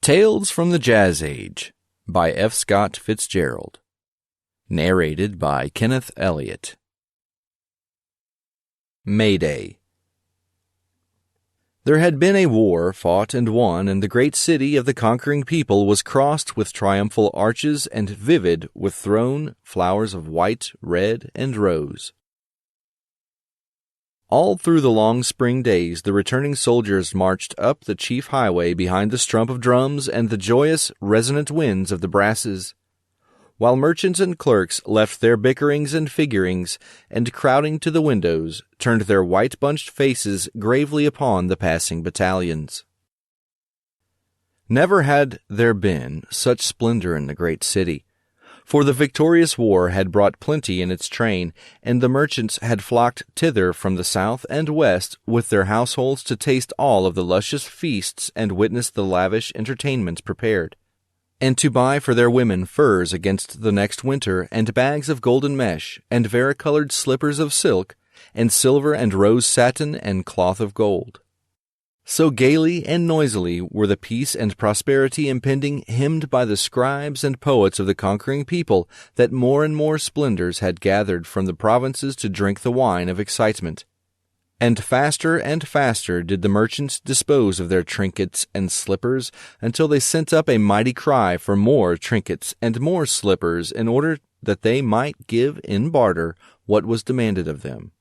Tales from the Jazz Age by F. Scott Fitzgerald. Narrated by Kenneth Elliott. May Day. There had been a war fought and won, and the great city of the conquering people was crossed with triumphal arches and vivid with thrown flowers of white, red, and rose. All through the long spring days the returning soldiers marched up the chief highway behind the strump of drums and the joyous, resonant winds of the brasses, while merchants and clerks left their bickerings and figurings, and crowding to the windows, turned their white-bunched faces gravely upon the passing battalions. Never had there been such splendor in the great city, for the victorious war had brought plenty in its train, and the merchants had flocked thither from the south and west with their households to taste all of the luscious feasts and witness the lavish entertainments prepared, and to buy for their women furs against the next winter, and bags of golden mesh, and varicolored slippers of silk, and silver and rose satin and cloth of gold. So gaily and noisily were the peace and prosperity impending, hymned by the scribes and poets of the conquering people, that more and more splendors had gathered from the provinces to drink the wine of excitement. And faster did the merchants dispose of their trinkets and slippers, until they sent up a mighty cry for more trinkets and more slippers, in order that they might give in barter what was demanded of them.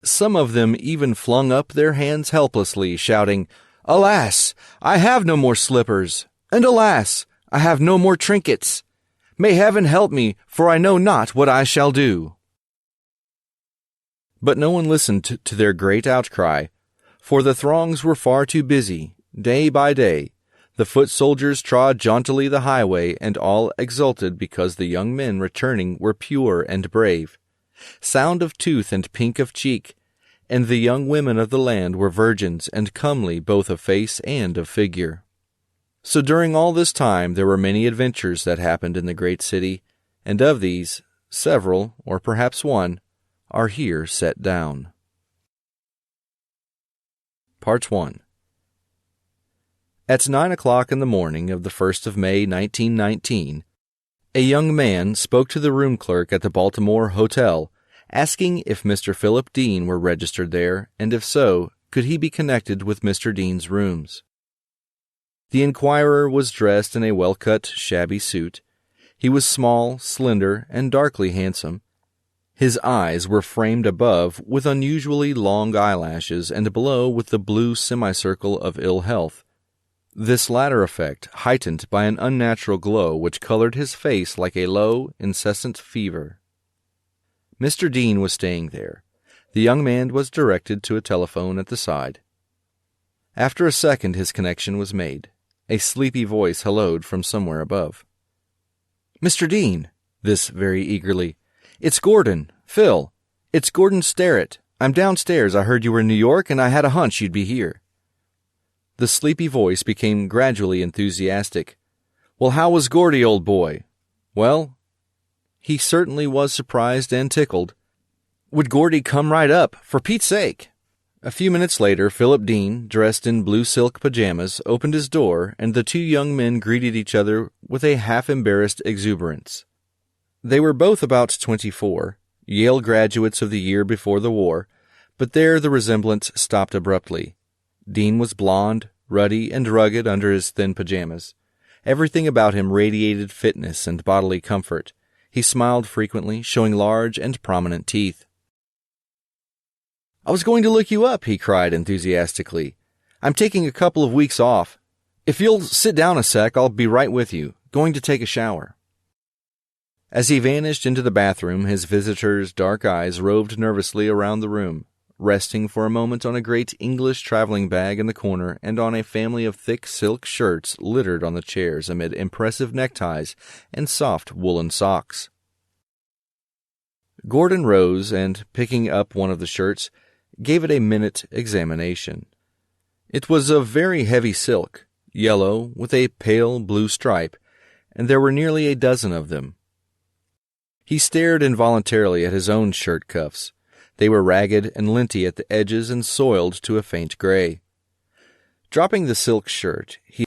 Some of them even flung up their hands helplessly, shouting, "Alas, I have no more slippers, and alas, I have no more trinkets. May heaven help me, for I know not what I shall do." But no one listened to their great outcry, for the throngs were far too busy. Day by day, the foot soldiers trod jauntily the highway, and all exulted because the young men returning were pure and brave, sound of tooth and pink of cheek, and the young women of the land were virgins and comely both of face and of figure. So during all this time there were many adventures that happened in the great city, and of these, several, or perhaps one, are here set down. Part 1. At 9 o'clock in the morning of the 1st of May, 1919, a young man spoke to the room clerk at the Baltimore Hotel, asking if Mr. Philip Dean were registered there, and if so, could he be connected with Mr. Dean's rooms. The inquirer was dressed in a well-cut, shabby suit. He was small, slender, and darkly handsome. His eyes were framed above with unusually long eyelashes, and below with the blue semicircle of ill health, this latter effect heightened by an unnatural glow which colored his face like a low, incessant fever. Mr. Dean was staying there. The young man was directed to a telephone at the side. After a second his connection was made. A sleepy voice helloed from somewhere above. "Mr. Dean," this very eagerly. "It's Gordon. Phil. It's Gordon Sterrett. I'm downstairs. I heard you were in New York, and I had a hunch you'd be here." The sleepy voice became gradually enthusiastic. "Well, how was Gordy, old boy?" "Well, he certainly was surprised and tickled." "Would Gordy come right up, for Pete's sake?" A few minutes later, Philip Dean, dressed in blue silk pajamas, opened his door, and the two young men greeted each other with a half-embarrassed exuberance. They were both about 24, Yale graduates of the year before the war, but there the resemblance stopped abruptly. Dean was blond, ruddy, and rugged under his thin pajamas. Everything about him radiated fitness and bodily comfort. He smiled frequently, showing large and prominent teeth. "I was going to look you up," he cried enthusiastically. "I'm taking a couple of weeks off. If you'll sit down a sec, I'll be right with you. Going to take a shower." As he vanished into the bathroom, his visitor's dark eyes roved nervously around the room, resting for a moment on a great English traveling bag in the corner and on a family of thick silk shirts littered on the chairs amid impressive neckties and soft woolen socks. Gordon rose and, picking up one of the shirts, gave it a minute examination. It was of very heavy silk, yellow, with a pale blue stripe, and there were nearly a dozen of them. He stared involuntarily at his own shirt cuffs. They were ragged and linty at the edges and soiled to a faint gray. Dropping the silk shirt, he